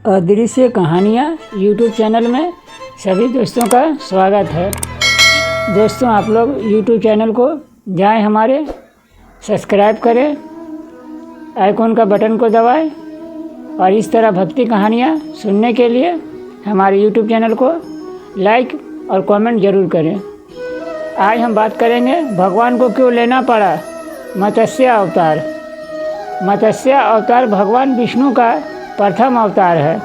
अदृश्य कहानियाँ YouTube channel में सभी दोस्तों का स्वागत है। दोस्तों, आप लोग यूट्यूब चैनल को जाएं, हमारे सब्सक्राइब करें, आइकॉन का बटन को दबाएं और इस तरह भक्ति कहानियाँ सुनने के लिए हमारे यूट्यूब चैनल को लाइक और कमेंट ज़रूर करें। आज हम बात करेंगे भगवान को क्यों लेना पड़ा मत्स्य अवतार। मत्स्य अवतार भगवान विष्णु का प्रथम अवतार है।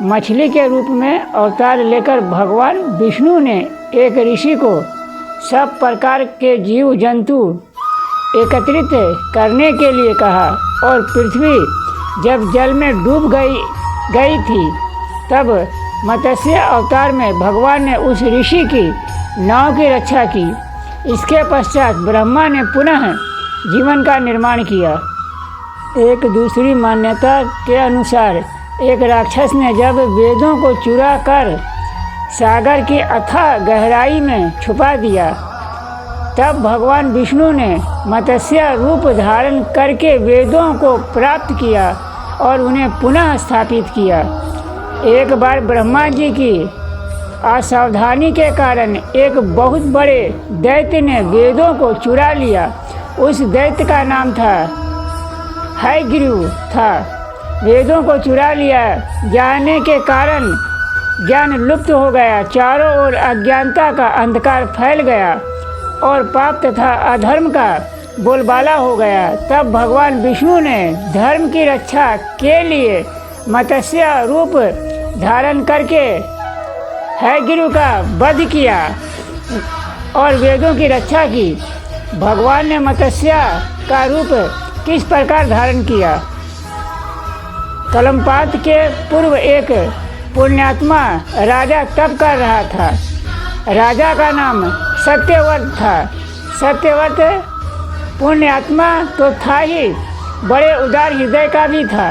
मछली के रूप में अवतार लेकर भगवान विष्णु ने एक ऋषि को सब प्रकार के जीव जंतु एकत्रित करने के लिए कहा और पृथ्वी जब जल में डूब गई थी तब मत्स्य अवतार में भगवान ने उस ऋषि की नाव की रक्षा की। इसके पश्चात ब्रह्मा ने पुनः जीवन का निर्माण किया। एक दूसरी मान्यता के अनुसार एक राक्षस ने जब वेदों को चुरा कर सागर की अथाह गहराई में छुपा दिया, तब भगवान विष्णु ने मत्स्य रूप धारण करके वेदों को प्राप्त किया और उन्हें पुनः स्थापित किया। एक बार ब्रह्मा जी की असावधानी के कारण एक बहुत बड़े दैत्य ने वेदों को चुरा लिया। उस दैत्य का नाम था हयग्रीव था। वेदों को चुरा लिया जाने के कारण ज्ञान लुप्त हो गया, चारों ओर अज्ञानता का अंधकार फैल गया और पाप तथा अधर्म का बोलबाला हो गया। तब भगवान विष्णु ने धर्म की रक्षा के लिए मत्स्य रूप धारण करके हयग्रीव का वध किया और वेदों की रक्षा की। भगवान ने मत्स्य का रूप किस प्रकार धारण किया। कलमपात के पूर्व एक पुण्यात्मा राजा तप कर रहा था। राजा का नाम सत्यव्रत था। सत्यव्रत पुण्यात्मा तो था ही, बड़े उदार हृदय का भी था।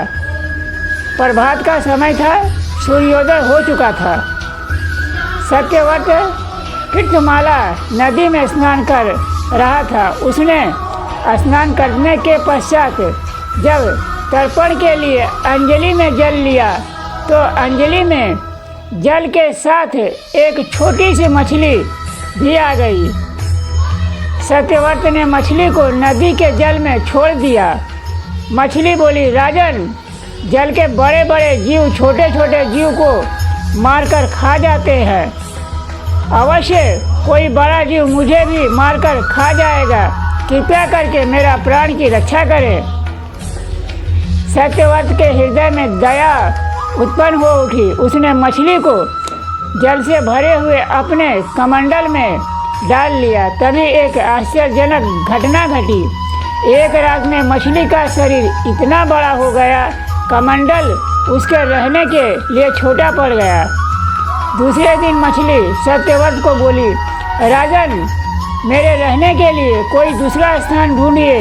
प्रभात का समय था, सूर्योदय हो चुका था। सत्यव्रत कृतमाला नदी में स्नान कर रहा था। उसने स्नान करने के पश्चात जब तर्पण के लिए अंजलि में जल लिया तो अंजलि में जल के साथ एक छोटी सी मछली भी आ गई। सत्यव्रत ने मछली को नदी के जल में छोड़ दिया। मछली बोली, राजन, जल के बड़े बड़े जीव छोटे छोटे जीव को मारकर खा जाते हैं। अवश्य कोई बड़ा जीव मुझे भी मारकर खा जाएगा। कृपया करके मेरा प्राण की रक्षा करें। सत्यव्रत के हृदय में दया उत्पन्न हो उठी। उसने मछली को जल से भरे हुए अपने कमंडल में डाल लिया। तभी एक आश्चर्यजनक घटना घटी। एक रात में मछली का शरीर इतना बड़ा हो गया, कमंडल उसके रहने के लिए छोटा पड़ गया। दूसरे दिन मछली सत्यव्रत को बोली, राजन, मेरे रहने के लिए कोई दूसरा स्थान ढूंढिए,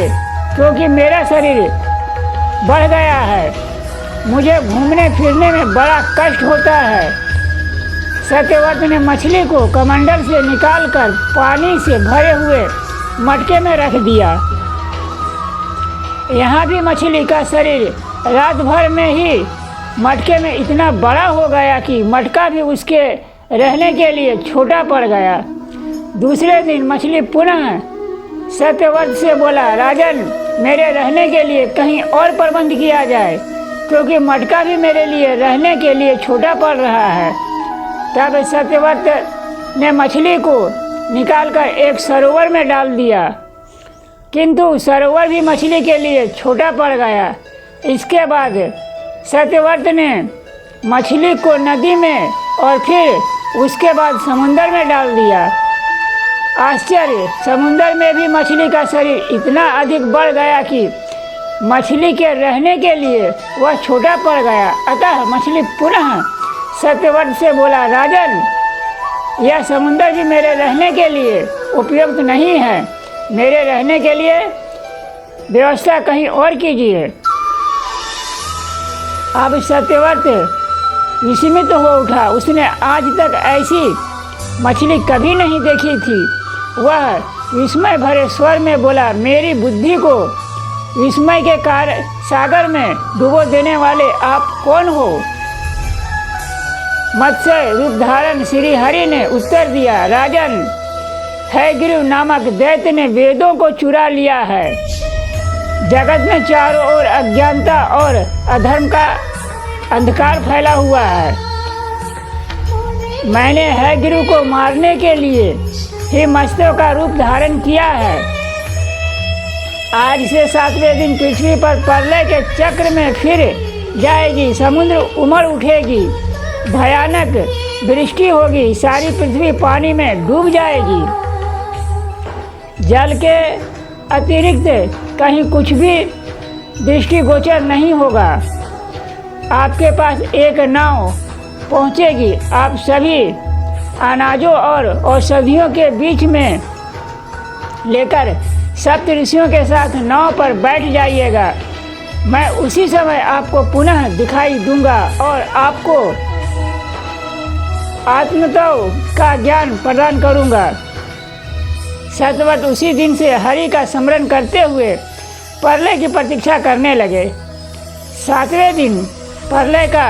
क्योंकि मेरा शरीर बढ़ गया है। मुझे घूमने फिरने में बड़ा कष्ट होता है। सत्यव्रत ने मछली को कमंडल से निकालकर पानी से भरे हुए मटके में रख दिया। यहाँ भी मछली का शरीर रात भर में ही मटके में इतना बड़ा हो गया कि मटका भी उसके रहने के लिए छोटा पड़ गया। दूसरे दिन मछली पुनः सत्यव्रत से बोला, राजन, मेरे रहने के लिए कहीं और प्रबंध किया जाए, क्योंकि मटका भी मेरे लिए रहने के लिए छोटा पड़ रहा है। तब सत्यव्रत ने मछली को निकालकर एक सरोवर में डाल दिया, किंतु सरोवर भी मछली के लिए छोटा पड़ गया। इसके बाद सत्यव्रत ने मछली को नदी में और फिर उसके बाद समुद्र में डाल दिया। आश्चर्य, समुद्र में भी मछली का शरीर इतना अधिक बढ़ गया कि मछली के रहने के लिए वह छोटा पड़ गया। अतः मछली पुनः सत्यव्रत से बोला, राजन, यह समुद्र भी मेरे रहने के लिए उपयुक्त नहीं है। मेरे रहने के लिए व्यवस्था कहीं और कीजिए। अब सत्यव्रत विस्मित हो उठा। उसने आज तक ऐसी मछली कभी नहीं देखी थी। वह विस्मय भरे स्वर में बोला, मेरी बुद्धि को विस्मय के सागर में डुबो देने वाले आप कौन हो? मत्स्य रूप धारण श्री हरि ने उत्तर दिया, राजन, हयग्रीव नामक दैत्य ने वेदों को चुरा लिया है। जगत में चारों ओर अज्ञानता और अधर्म का अंधकार फैला हुआ है। मैंने हयग्रीव को मारने के लिए ही मत्स्यों का रूप धारण किया है। आज से 7वें दिन पृथ्वी पर प्रलय के चक्र में फिर जाएगी, समुद्र उमड़ उठेगी, भयानक वृष्टि होगी, सारी पृथ्वी पानी में डूब जाएगी। जल के अतिरिक्त कहीं कुछ भी दृष्टिगोचर नहीं होगा। आपके पास एक नाव पहुंचेगी। आप सभी अनाजों और औषधियों के बीच में लेकर सप्त ऋषियों के साथ नाव पर बैठ जाइएगा। मैं उसी समय आपको पुनः दिखाई दूंगा और आपको आत्मतत्व का ज्ञान प्रदान करूंगा। सत्यव्रत उसी दिन से हरि का स्मरण करते हुए प्रलय की प्रतीक्षा करने लगे। 7वें दिन प्रलय का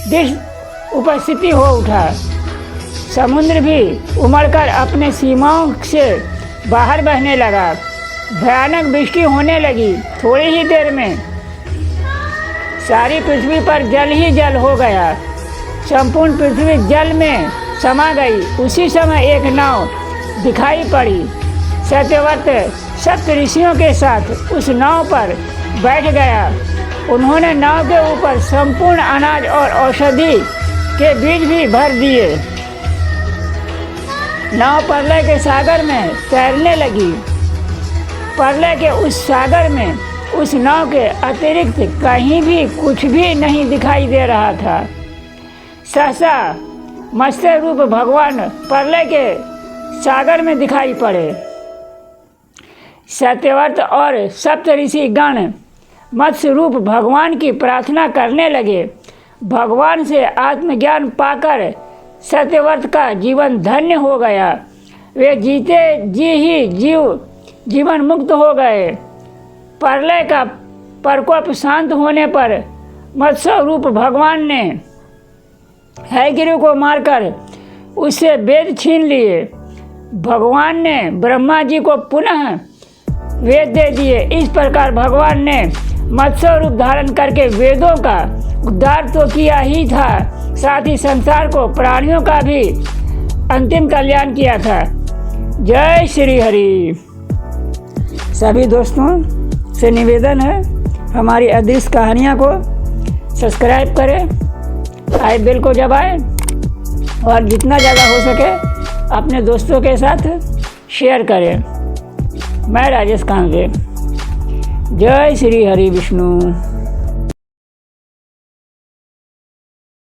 दृश्य उपस्थिति हो उठा। समुद्र भी उमड़कर अपने सीमाओं से बाहर बहने लगा। भयानक वृष्टि होने लगी। थोड़ी ही देर में सारी पृथ्वी पर जल ही जल हो गया। संपूर्ण पृथ्वी जल में समा गई। उसी समय एक नाव दिखाई पड़ी। सत्यव्रत सप्त ऋषियों के साथ उस नाव पर बैठ गया। उन्होंने नाव के ऊपर संपूर्ण अनाज और औषधि के बीज भी भर दिए। नाव प्रलय के सागर में तैरने लगी। प्रलय के उस सागर में उस नाव के अतिरिक्त कहीं भी कुछ भी नहीं दिखाई दे रहा था। सहसा मत्स्य रूप भगवान प्रलय के सागर में दिखाई पड़े। सत्यव्रत और सप्त ऋषि गण मत्स्य रूप भगवान की प्रार्थना करने लगे। भगवान से आत्मज्ञान पाकर सत्यव्रत का जीवन धन्य हो गया। वे जीते जी ही जीवन मुक्त हो गए। प्रलय का प्रकोप शांत होने पर मत्स्य रूप भगवान ने हयग्रीव को मारकर उससे वेद छीन लिए। भगवान ने ब्रह्मा जी को पुनः वेद दे दिए। इस प्रकार भगवान ने मत्स्य रूप धारण करके वेदों का उद्धार तो किया ही था, साथ ही संसार को प्राणियों का भी अंतिम कल्याण किया था। जय श्री हरि। सभी दोस्तों से निवेदन है, हमारी अदृश्य कहानियाँ को सब्सक्राइब करें, आई बेल को दबाएं और जितना ज़्यादा हो सके अपने दोस्तों के साथ शेयर करें। मैं राजेश कांगे। जय श्री हरि विष्णु।